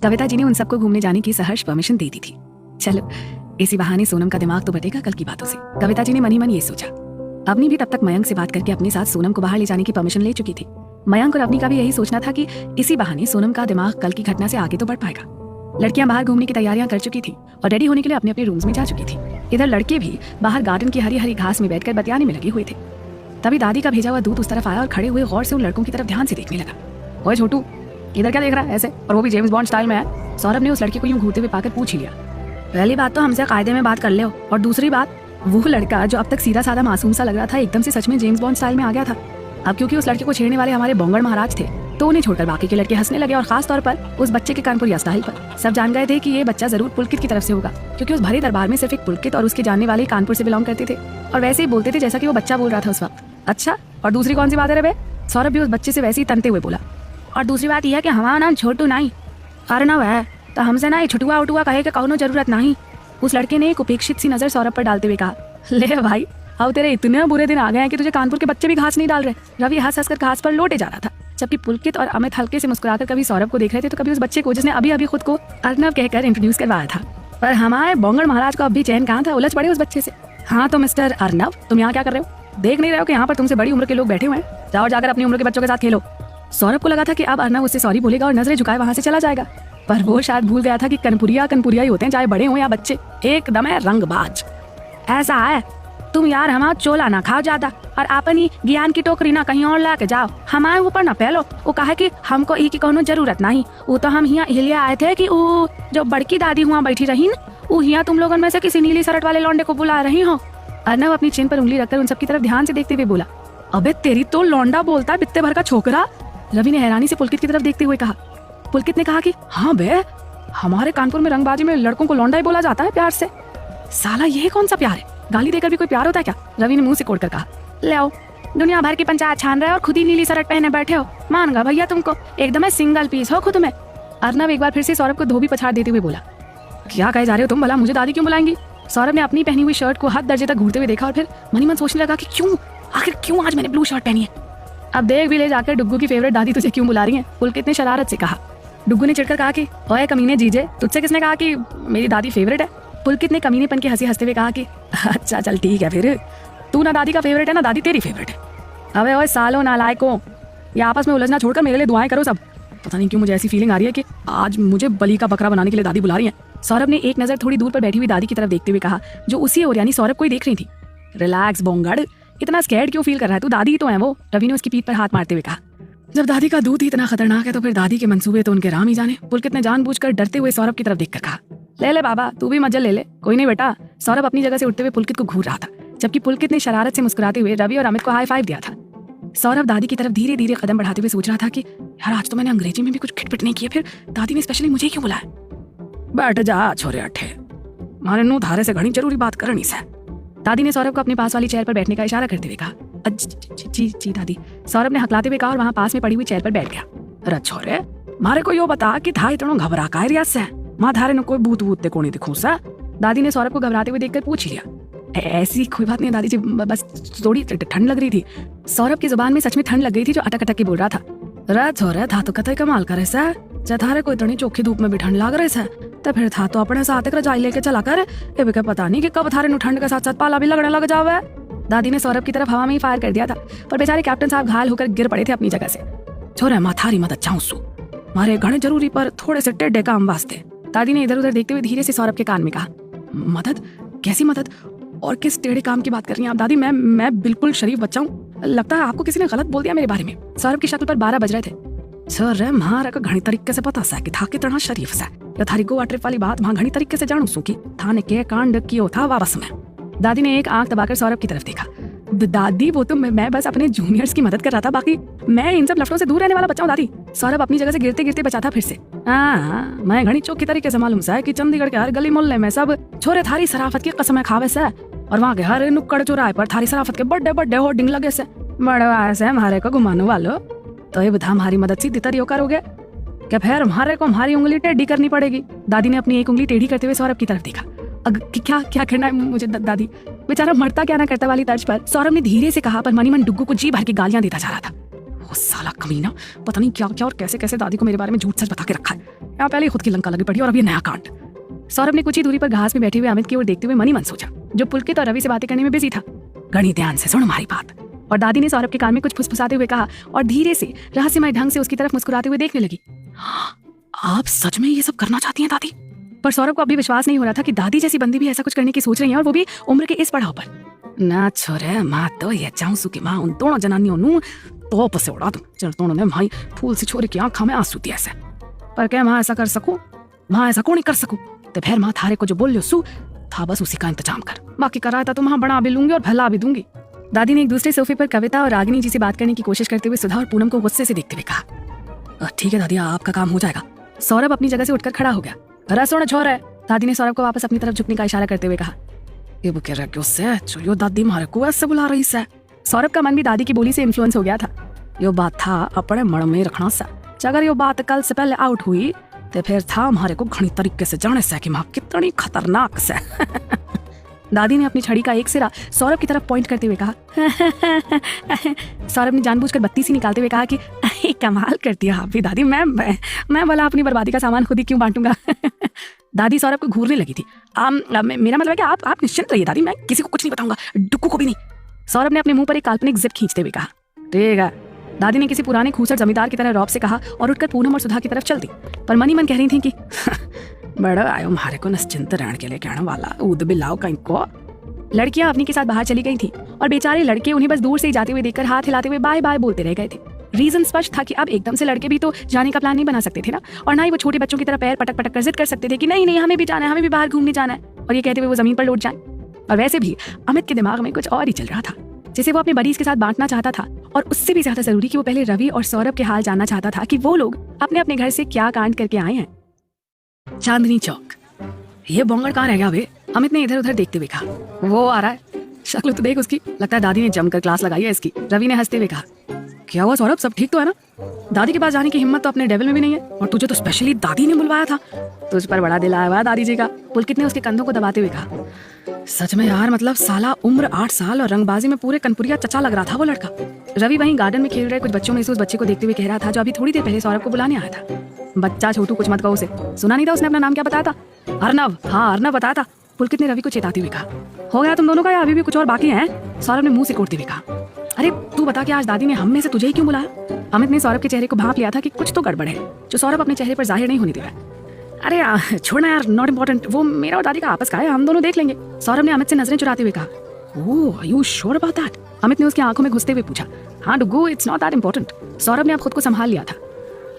कविता जी ने उन सबको घूमने जाने की सहर्ष परमिशन दे दी थी। चलो इसी बहाने सोनम का दिमाग तो बटेगा कल की बातों से। कविता जी ने मन ही मन ये सोचा। अवनी भी तब तक मयंक से बात करके अपने साथ सोनम को बाहर ले जाने की परमिशन ले चुकी थी। मयंक और अवनी का भी यही सोचना था कि इसी बहाने सोनम का दिमाग कल की घटना से आगे तो बढ़ पाएगा। लड़कियां बाहर घूमने की तैयारियां कर चुकी थी और रेडी होने के लिए अपने अपने रूम्स में जा चुकी थी। इधर लड़के भी बाहर गार्डन की हरी हरी घास में बैठकर बतियाने में लगे हुए थे। तभी दादी का भेजा हुआ दूत उस तरफ आया और खड़े हुए गौर से उन लड़कों की तरफ ध्यान से देखने लगा। ओए छोटू, इधर क्या देख रहा है ऐसे, और वो भी जेम्स बॉन्ड स्टाइल में है। सौरभ ने उस लड़के को यूं घूरते हुए पाकर पूछ लिया। पहली बात तो हमसे कायदे में बात कर ले, और दूसरी बात वो लड़का जो अब तक सीधा साधा मासूम सा लग रहा था एकदम से सच में जेम्स बॉन्ड स्टाइल में आ गया था। अब क्योंकि उस लड़के को छेड़ने वाले हमारे बोंगड़ महाराज थे तो उन्हें छोड़कर बाकी के लड़के हंसने लगे, और खास तौर पर उस बच्चे के कानपुरिया स्टाइल पर। सब जान गए थे कि ये बच्चा जरूर पुलकित की तरफ से होगा, क्योंकि उस भरे दरबार में सिर्फ एक पुलकित और उसके जानने वाले कानपुर से बिलोंग करते थे, और वैसे ही बोलते थे जैसा कि वो बच्चा बोल रहा था उस वक्त। अच्छा, और दूसरी कौन सी बात है रे बे? सौरभ भी उस बच्चे से वैसे ही तनते हुए बोला। और दूसरी बात यह है कि हमारा नाम छोटू नहीं अर्नव है, तो हमसे ना छुटुआ उटुआ कहे के कौनो जरूरत नहीं। उस लड़के ने एक उपेक्षित सी नजर सौरभ पर डालते हुए कहा। ले भाई, अब तेरे इतने बुरे दिन आ गए हैं कि तुझे कानपुर के बच्चे भी घास नहीं डाल रहे। रवि हंस हंस कर घास पर लौटे जा रहा था, जबकि पुलकित और अमित हल्के से मुस्कुराकर कभी सौरभ को देख रहे थे तो कभी उस बच्चे को जिसने अभी अभी खुद को अर्नव कहकर इंट्रोड्यूस करवाया था। पर हमारे बोंगड़ महाराज को अब भी चैन कहाँ था, उलझ पड़े उस बच्चे से। हाँ तो मिस्टर अर्नव, तुम यहाँ क्या कर रहे हो? देख नहीं रहे हो कि यहाँ पर तुमसे बड़ी उम्र के लोग बैठे हुए हैं? जाओ जाकर अपनी उम्र के बच्चों के साथ खेलो। सौरभ को लगा था कि अब अर्नव उससे सॉरी बोलेगा और नजरें झुकाए वहां से चला जाएगा, पर वो शायद भूल गया था कि कनपुरिया ही होते हैं, चाहे बड़े हो या बच्चे। एकदम है रंगबाज। ऐसा है, तुम यार हमारा चोला ना खाओ ज्यादा, और अपनी ज्ञान की टोकरी ना कहीं और लाके जाओ, हमारे ऊपर ना पहलो। वो कहा कि हमको ई की कोनो जरूरत नहीं, वो तो हम यहाँ इसलिए आए थे कि वो जो बड़की दादी हुआ बैठी रही न, वो यहाँ तुम लोगों में से किसी नीली शर्ट वाले लौंडे को बुला रही हो। अर्नव अपनी चिन पर उंगली रखकर उन सबकी तरफ ध्यान से देखते हुए बोला। अबे तेरी तो लौंडा बोलता है बित्ते भर का छोकरा। रवि ने हैरानी से पुलकित की तरफ देखते हुए कहा। पुलकित ने कहा कि हाँ बे, हमारे कानपुर में रंगबाजी में लड़कों को लौंडा ही बोला जाता है प्यार से। साला ये कौन सा प्यार है? गाली देकर भी कोई प्यार होता है क्या? रवि ने मुंह से कोड़कर कहा। ले आओ, दुनिया भर की पंचायत छान रहे हो और खुद ही नीली शर्ट पहने बैठे हो। मान गा भैया तुमको, एकदम सिंगल पीस हो खुद में। अर्नव एक बार फिर से सौरभ को धोबी पछाड़ देते हुए बोला। क्या कहे जा रहे हो तुम? भला मुझे दादी क्यों बुलाएंगी? सौरभ ने अपनी पहनी हुई शर्ट को हद दर्जे तक घूरते हुए देखा और फिर मन ही मन सोचने लगा कि आखिर क्यों आज मैंने ब्लू शर्ट पहनी है। अब देख भी ले जाकर डुग्गू की फेवरेट दादी तुझे क्यों बुला रही है? पुलकित ने शरारत से कहा। डुग्गू ने चिढ़कर कहा कि ओए कमीने जीजे, तुझसे किसने कहा कि मेरी दादी फेवरेट है? पुलकित ने कमीनेपन की हंसी हंसते हुए कहा कि अच्छा चल ठीक है, फिर तू ना दादी का फेवरेट है ना दादी तेरी फेवरेट है। अबे ओए सालो नालायकों, ये आपस में उलझना छोड़कर मेरे लिए दुआएं करो सब। पता नहीं क्यों मुझे ऐसी फीलिंग आ रही है कि आज मुझे बलि का बकरा बनाने के लिए दादी बुला रही है। सौरभ ने एक नजर थोड़ी दूर पर बैठी हुई दादी की तरफ देखते हुए कहा, जो उसी ओर यानी सौरभ को ही देख रही थी। रिलैक्स बोंगड़, इतना स्कैर्ड क्यों फील कर रहा है तू? दादी तो है वो। रवि ने उसकी पीठ पर हाथ मारते हुए कहा। जब दादी का दूध ही इतना खतरनाक है तो फिर दादी के मंसूबे तो उनके राम ही जाने। पुलकित ने जानबूझकर डरते हुए सौरभ की तरफ देखकर कहा। ले ले बाबा, तू भी मज्जल ले ले। कोई नहीं बेटा। सौरभ अपनी जगह से उठते हुए पुलकित को घूर रहा था, जबकि पुलकित ने शरारत से मुस्कुराते हुए रवि और अमित को हाई फाइव दिया था। सौरभ दादी की तरफ धीरे धीरे कदम बढ़ाते हुए सोच रहा था कि यार आज तो मैंने अंग्रेजी में भी कुछ खिटपिट नहीं किया, फिर दादी ने स्पेशली मुझे क्यों बुलाया? बैठ जा छोरे अट्ठे, मारे नु धारे से घनी जरूरी बात करनी से। दादी ने सौरभ को अपने पास वाली चेयर पर बैठने का इशारा करते हुए कहा। जी दादी। सौरभ ने हकलाते हुए कहा और वहाँ पास में पड़ी हुई चेयर पर बैठ गया। अरे छोरे, मारे को यो बता कि था इतना घबरा का रियाज से माँ धारे न कोई भूत भूत को नहीं दिखूं सा? दादी ने सौरभ को घबराते हुए देखकर पूछ लिया। ऐसी कोई बात नहीं दादी जी, बस थोड़ी ठंड लग रही थी। सौरभ की जुबान में सच में ठंड लग गई थी, जो अटक अटक के बोल रहा था। रे छोरे, था तो कतई कमाल करे सा, थारे को इतनी चौखी धूप में भी ठंड लग रही सा, तो फिर था तो अपने साथ एक रजाई लेके चला कर। ये भी पता नहीं कि कब थारे नु ठंड के साथ साथ पाला भी लगने लग जावे। दादी ने सौरभ की तरफ हवा में ही फायर कर दिया था, पर बेचारे कैप्टन साहब घायल होकर गिर पड़े थे अपनी जगह से। छोरे माँ थारी मदद चाहूँ सु, मारे घने जरूरी पर थोड़े से टेढ़े काम वास्ते। दादी ने इधर उधर देखते हुए धीरे से सौरभ के कान में कहा। मदद? कैसी मदद और किस टेढ़े काम की बात कर रही हैं आप दादी? मैं बिल्कुल शरीफ बच्चा हूँ। लगता है आपको किसी ने गलत बोल दिया मेरे बारे में। सौरभ की शक्ल पर 12 बज रहे थे। सर मारा का घनी तरीके से पता सा कि था कितना शरीफ सा। या थारी गोवा ट्रिप वाली बात वहाँ घनी तरीके से जानू सू की थाने के कांड कियो था वापस में। दादी ने एक आंख दबाकर सौरभ की तरफ देखा। दादी वो तो मैं बस अपने जूनियर्स की मदद कर रहा था, बाकी मैं इन सब लफड़ों से दूर रहने वाला बच्चा हूँ दादी। सौरभ अपनी जगह से गिरते गिरते बचा था फिर से। हाँ, मैं घनी चौकी तरीके से मालूम सा है कि चंडीगढ़ के हर गली मोहल्ले में सब छोरे थारी शराफत की कसम खावे से, और वहाँ के हर नुक्कड़ चौराहे पर थारी शराफत के बड़े होर्डिंग लगे से। बड़े से हमारे को घुमाने वालों, तो ये बता हमारी मदद सीधी तरीके करोगे क्या? फिर हमारे को हमारी उंगली टेढ़ी करनी पड़ेगी। दादी ने अपनी एक उंगली टेढ़ी करते हुए सौरभ की तरफ देखा। क्या करना है मुझे दादी? बेचारा मरता क्या ना करता वाली तर्ज पर सौरभ ने धीरे से कहा, पर मनी मन डुग्गू को जी भर की गालियां देता जा रहा था। वो साला कमीना पता नहीं क्या क्या और कैसे कैसे दादी को मेरे बारे में झूठ सच बता के रखा है। यहाँ पहले खुद की लंका लगी पड़ी और अब ये नया कांड। सौरभ ने कुछ ही दूरी पर घास में बैठे हुए अमित की ओर देखते हुए मनी मन सोचा, जो पुलकित और रवि से बातें करने में बिजी था। गणी ध्यान से सुन हमारी बात। और दादी ने सौरभ के कान में कुछ फुसफुसाते हुए कहा और धीरे से रहस्यमय ढंग से उसकी तरफ मुस्कुराते हुए देखने लगी। आप सच में ये सब करना चाहती हैं दादी? पर सौरभ को अभी विश्वास नहीं हो रहा था कि दादी जैसी बंदी भी ऐसा कुछ करने की सोच रही है, और वो भी उम्र के इस पड़ाव पर। ना छोरे माँ तो ये चाहूँ की माँ उन दोनों जनानियों नू तोप से उड़ा दूं, जिन दोनों ने भाई फूल से छोरे की आंखों में आंसू दिया ऐसे। पर क्या माँ ऐसा कर सकूं? माँ ऐसा कौन नहीं कर सकूं? तो फिर माँ थारे को जो बोल सू था बस उसी का इंतजाम कर, बाकी करा था तो वहां बना भी लूंगी और भला भी दूंगी। दादी ने एक दूसरे सोफे पर कविता और रागिनी जी से बात करने की कोशिश करते हुए सुधा और पूनम को गुस्से से देखते हुए कहा, ठीक है दादी आपका काम हो जाएगा। सौरभ अपनी जगह से उठकर खड़ा हो गया। अरे सोना छोर है, दादी ने सौरभ को वापस अपनी तरफ झुकने का इशारा करते हुए कहा। ये वो कह रहा क्यों से चलो दादी मारे को ऐसे बुला रही से। सौरभ का मन भी दादी की बोली से इन्फ्लुएंस हो गया था। यो बात था अपने मन में रखना सा, अगर यो बात कल से पहले आउट हुई तो फिर था हमारे को घनी तरीके से जाने से कि माँ कितनी खतरनाक से। दादी ने अपनी छड़ी का एक सिरा सौरभ की तरफ पॉइंट करते हुए कहा। सौरभ ने जानबूझकर बत्ती सी निकालते हुए कहा कि कमाल करती है आप भी दादी, मैं भला अपनी बर्बादी का सामान खुद ही क्यों बांटूंगा। दादी सौरभ को घूरने लगी थी। मेरा मतलब है कि आप निश्चिंत रहिए दादी, मैं किसी को कुछ नहीं बताऊंगा, डुक्कू को भी नहीं। सौरभ ने अपने मुंह पर एक काल्पनिक जिप खींचते हुए कहा। ठीक है, दादी ने किसी पुराने खूसर जमींदार की तरह रौब से कहा और उठकर पूनम और सुधा की तरफ चल दी। पर मनी मन कह रही थी कि बड़ा आयो हमारे को निश्चिंत रहने के लिए कहने वाला ऊद बिलाओ कहीं को। लड़कियां अपनी के साथ बाहर चली गई थी और बेचारे लड़के उन्हें बस दूर से ही जाते हुए देखकर हाथ हिलाते हुए बाय बाय बोलते रह गए थे। रीजन स्पष्ट था कि अब एकदम से लड़के भी तो जाने का प्लान नहीं बना सकते थे ना, और ना ही वो छोटे बच्चों की तरह पैर पटक पटक कर जिद कर सकते थे कि नहीं नहीं हमें भी जाना है, हमें भी बाहर घूमने जाना है, और ये कहते हुए वो जमीन पर लौट जाए। और वैसे भी अमित के दिमाग में कुछ और ही चल रहा था, जिसे वो अपने बडीज के साथ बांटना चाहता था, और उससे भी ज्यादा जरूरी कि वो पहले रवि और सौरभ के हाल जानना चाहता था कि वो लोग अपने अपने घर से क्या कांड करके आए हैं। चांदनी चौक। ये बोंगड़ कहाँ रह गया बे? अमित ने इधर उधर देखते हुए कहा। वो आ रहा है, शक्ल तो देख उसकी, लगता है दादी ने जमकर क्लास लगाई है इसकी। रवि ने हंसते हुए कहा। क्या हुआ सौरभ, सब ठीक तो है ना? दादी के पास जाने की हिम्मत तो अपने डेविल में भी नहीं है, और तुझे तो स्पेशली दादी ने बुलवाया था। तुझ पर बड़ा दिल आया हुआ दादी जी का, पुलकित ने उसके कंधों को दबाते हुए कहा। सच में यार, मतलब साला उम्र 8 साल और रंगबाजी में पूरे कनपुरिया चचा लग रहा था वो लड़का। रवि वहीं गार्डन में खेल रहे कुछ बच्चों में से उस बच्चे को देखते हुए कह रहा था जो अभी थोड़ी देर पहले सौरभ को बुलाने आया था। बच्चा छोटू कुछ मत कहो उसे, सुना नहीं था उसने अपना नाम क्या बताया था? अर्नव। हाँ अर्नव बताया था, पुलकित ने रवि को चेताते हुए कहा। हो गया तुम दोनों का या अभी भी कुछ और बाकी है? सौरभ ने मुंह से कोड़ते हुए कहा। अरे तू बता कि आज दादी ने हम में से तुझे ही क्यों बुलाया? अमित ने सौरभ के चेहरे को भांप लिया था कि कुछ तो गड़बड़ है, जो सौरभ अपने चेहरे पर जाहिर नहीं होने दे रहा। अरे छोड़ना यार, नॉट इम्पोर्टेंट, वो मेरा और दादी का आपस का है, हम दोनों देख लेंगे। सौरभ ने अमित से नजरें चुराते हुए कहा। Oh are you sure about that? Amit ने उसकी आंखों में घुसते हुए पूछा। हाँ Dugu, it's not that important. Saurabh ने अब खुद को संभाल लिया था।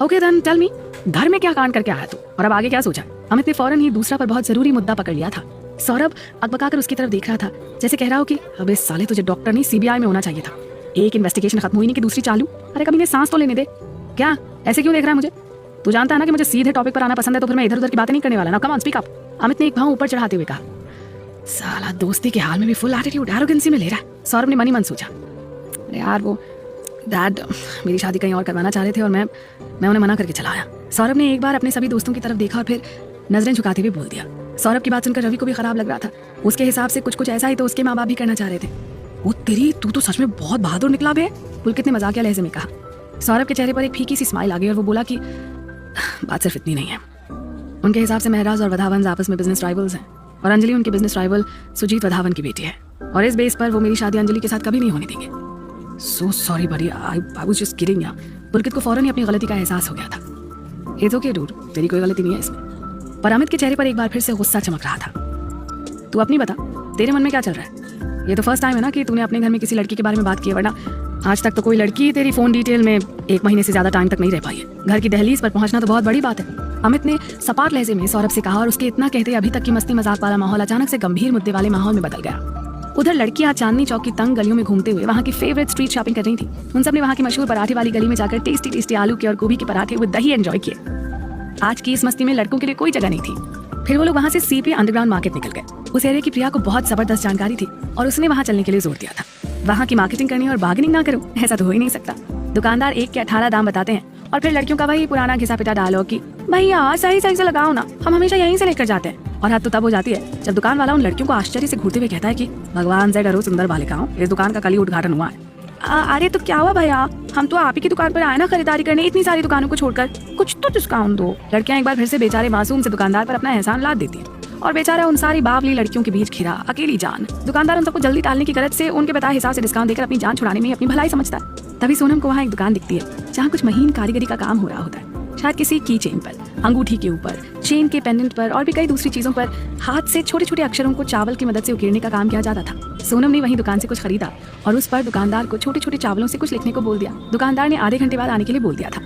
ओके देन टेल मी, घर में क्या कांड करके आया तू, और अब आगे क्या सोचा? अमित ने फौरन ही दूसरा पर बहुत जरूरी मुद्दा पकड़ लिया था। सौरभ अकबकाकर उसकी तरफ देख रहा था, जैसे कह रहा हो कि अबे साले तुझे डॉक्टर नहीं सीबीआई में होना चाहिए था। एक इन्वेस्टिगेशन खत्म हुई नहीं कि दूसरी चालू। अरे कभी ने सांस तो लेने दे। क्या ऐसे क्यों देख रहा है मुझे? तू जानता है ना कि मुझे सीधे टॉपिक पर आना पसंद है, तो फिर मैं इधर उधर की बातें नहीं करने वाला ना। Come on speak up. Amit ने एक पांव ऊपर चढ़ाते हुए कहा। साला दोस्ती के हाल में भी फुल एटीट्यूड एरोगेंसी में ले रहा है, सौरभ ने मनी मन सोचा। अरे यार वो डैड मेरी शादी कहीं और करवाना चाह रहे थे और मैं उन्हें मना करके चला आया। सौरभ ने एक बार अपने सभी दोस्तों की तरफ देखा और फिर नजरें झुकाते हुए बोल दिया। सौरभ की बात सुनकर रवि को भी खराब लग रहा था। उसके हिसाब से कुछ ऐसा ही तो उसके माँ बाप भी करना चाह रहे थे। वो तेरी, तू तो सच में बहुत बहादुर निकला बे, पुलकित ने मजाकिया लहजे में कहा। सौरभ के चेहरे पर एक फीकी सी स्माइल आ गई और वो बोला कि बात सिर्फ इतनी नहीं है। उनके हिसाब से महराज और वधावन आपस में बिजनेस राइवल्स हैं, और अंजलि उनकी बिजनेस राइवल सुजीत वधावन की बेटी है, और इस बेस पर वो मेरी शादी अंजलि के साथ कभी नहीं होने देंगे। सो सॉरी बड़ी, आई वाज जस्ट किडिंग यार। पुलकित को फौरन ही अपनी गलती का एहसास हो गया था। इट्स ओके डूड, तेरी कोई गलती नहीं है इसमें। पर अमित के चेहरे पर एक बार फिर से गुस्सा चमक रहा था। तू अपनी बता, तेरे मन में क्या चल रहा है? ये तो फर्स्ट टाइम है ना कि तूने अपने घर में किसी लड़की के बारे में बात की है, वरना आज तक तो कोई लड़की तेरी फोन डिटेल में 1 महीने से ज्यादा टाइम तक नहीं रह पाई है। घर की दहलीज पर पहुंचना तो बहुत बड़ी बात है, अमित ने सपाट लहजे में सौरभ से कहा, और उसके इतना कहते अभी तक की मस्ती मजाक वाला माहौल अचानक से गंभीर मुद्दे वाले माहौल में बदल गया। उधर लड़कियां चांदनी चौक की तंग गलियों में घूमते हुए वहां की फेवरेट स्ट्रीट शॉपिंग कर रही थी। उन सब ने वहां की मशहूर पराठे वाली गली में जाकर टेस्टी टेस्टी आलू के और गोभी के पराठे विद दही एंजॉय किए। आज की इस मस्ती में लड़कों के लिए कोई जगह नहीं थी। फिर वो लोग वहां से सीपी अंडरग्राउंड मार्केट निकल गए। उस एरिया की प्रिया को बहुत जबरदस्त जानकारी थी और उसने वहां चलने के लिए जोर दिया था। वहां की मार्केटिंग करनी और बार्गेनिंग ना करो, ऐसा तो हो ही नहीं सकता। दुकानदार 1 के 18 दाम बताते हैं, और फिर लड़कियों का वही पुराना घिसा पिटा डायलॉग कि भैया सही सही से लगाओ ना, हम हमेशा यहीं से लेकर जाते हैं। और हद तो तब हो जाती है जब दुकान वाला उन लड़कियों को आश्चर्य से घूरते हुए कहता है कि भगवान से डरो सुंदर बालिकाओं, इस दुकान का कल ही उद्घाटन हुआ है। अरे तो क्या हुआ भैया, हम तो आप ही की दुकान पर आए ना खरीदारी करने, इतनी सारी दुकानों को छोड़कर कुछ तो डिस्काउंट दो। लड़कियां एक बार फिर से बेचारे मासूम से दुकानदार पर अपना एहसान लाद देती है और बेचारा उन सारी बावली लड़कियों के बीच घिरा अकेली जान। दुकानदार उन सबको जल्दी टालने की गरज से उनके बताए हिसाब से डिस्काउंट देकर अपनी जान छुड़ाने में अपनी भलाई समझता है। तभी सोनम को वहाँ एक दुकान दिखती है जहाँ कुछ महीन कारीगरी का काम हो रहा होता है। शायद किसी की चेन पर, अंगूठी के ऊपर, चेन के पेंडेंट पर और भी कई दूसरी चीजों पर हाथ से छोटे छोटे अक्षरों को चावल की मदद से उकेरने का काम किया जाता था। सोनम ने वहीं दुकान से कुछ खरीदा और उस पर दुकानदार को छोटे छोटे चावलों से कुछ लिखने को बोल दिया। दुकानदार ने आधे घंटे बाद आने के लिए बोल दिया था।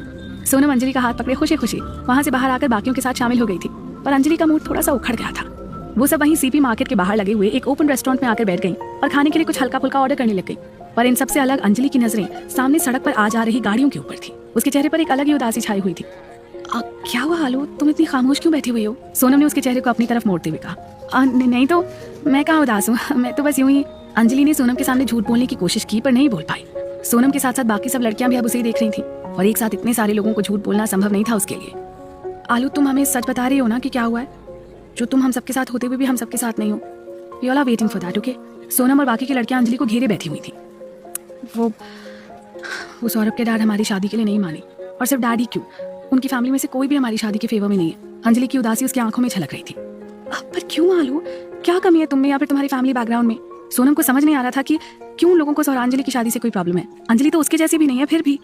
सोनम अंजलि का हाथ पकड़े खुशी खुशी वहां से बाहर आकर बाकियों के साथ शामिल हो गई थी, पर अंजलि का मूड थोड़ा सा उखड़ गया था। वो सब वहीं सीपी मार्केट के बाहर लगे हुए एक ओपन रेस्टोरेंट में आकर बैठ गई और खाने के लिए कुछ हल्का फुल्का ऑर्डर करने लग गई। पर इन सबसे अलग अंजलि की नजरें सामने सड़क पर आ जा रही गाड़ियों के ऊपर थी। उसके चेहरे पर एक अलग ही उदासी छाई हुई थी। क्या हुआ आलू, तुम इतनी खामोश क्यों बैठी हुई हो? सोनम ने उसके चेहरे को अपनी तरफ मोड़ते हुए कहा। नहीं तो मैं कहाँ उदास हूँ, मैं तो बस यूं ही। अंजलि ने सोनम के सामने झूठ बोलने की कोशिश की पर नहीं बोल पाई। सोनम के साथ साथ बाकी सब लड़कियां भी अब उसे ही देख रही थी और एक साथ इतने सारे लोगों को झूठ बोलना संभव नहीं था उसके लिए। आलू, तुम हमें सच बता रही हो ना कि क्या हुआ है? जो तुम हम सबके साथ होते हुए भी हम सबके साथ नहीं हो। We all are waiting for that, okay? Sonam और बाकी की लड़कियां अंजलि को घेरे बैठी हुई थी। वो सौरभ के डैड हमारी शादी के लिए नहीं माने, और सिर्फ डैड ही क्यों, उनकी फैमिली में से कोई भी हमारी शादी के फेवर में नहीं है। अंजलि की उदासी उसकी आंखों में झलक रही थी। पर क्यों आलू, क्या कमी है तुम में या फिर तुम्हारी फैमिली बैकग्राउंड में? सोनम को समझ नहीं आ रहा था कि क्यों लोगों को सौरांजलि की शादी से कोई प्रॉब्लम है। अंजलि तो उसके जैसी भी नहीं है। फिर भी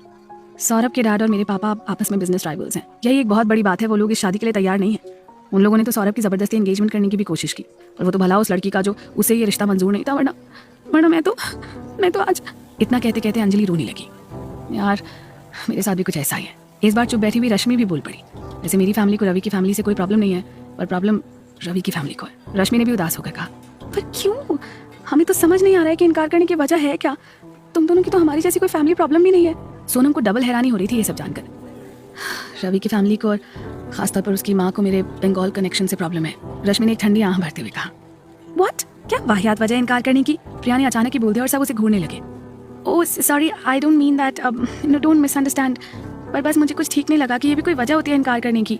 सौरभ के डैड और मेरे पापा आपस में बिजनेस राइवल्स हैं, यही एक बहुत बड़ी बात है। वो लोग इस शादी के लिए तैयार नहीं है। उन लोगों ने तो सौरभ की जबरदस्ती एंगेजमेंट करने की भी कोशिश की, और वो तो भला उस लड़की का जो उसे ये रिश्ता मंजूर नहीं था, वरना मैं तो आज। इतना कहते कहते अंजलि रोने लगी। यार, मेरे साथ भी कुछ ऐसा ही है। इस बार चुप बैठी हुई रश्मि भी बोल पड़ी। जैसे मेरी फैमिली को रवि की फैमिली से कोई प्रॉब्लम नहीं है, पर प्रॉब्लम रवि की फैमिली को है। रश्मि ने भी उदास होकर कहा, पर क्यों? हमें तो समझ नहीं आ रहा है कि इनकार करने की वजह है क्या? तुम दोनों की तो हमारी जैसी कोई फैमिली प्रॉब्लम भी नहीं है। सोनम को डबल हैरानी हो रही थी ये सब जानकर। रवि की फैमिली को और खासतौर पर उसकी माँ को मेरे बंगाल कनेक्शन से प्रॉब्लम है। रश्मि ने एक ठंडी आंख भरते हुए कहा। व्हाट? क्या वाहियात वजह इनकार करने की? प्रिया ने अचानक ही बोल दिया और सब उसे घूरने लगे। Oh sorry, I don't mean that, don't misunderstand. पर बस मुझे कुछ ठीक नहीं लगा कि ये भी कोई वजह होती है इनकार करने की।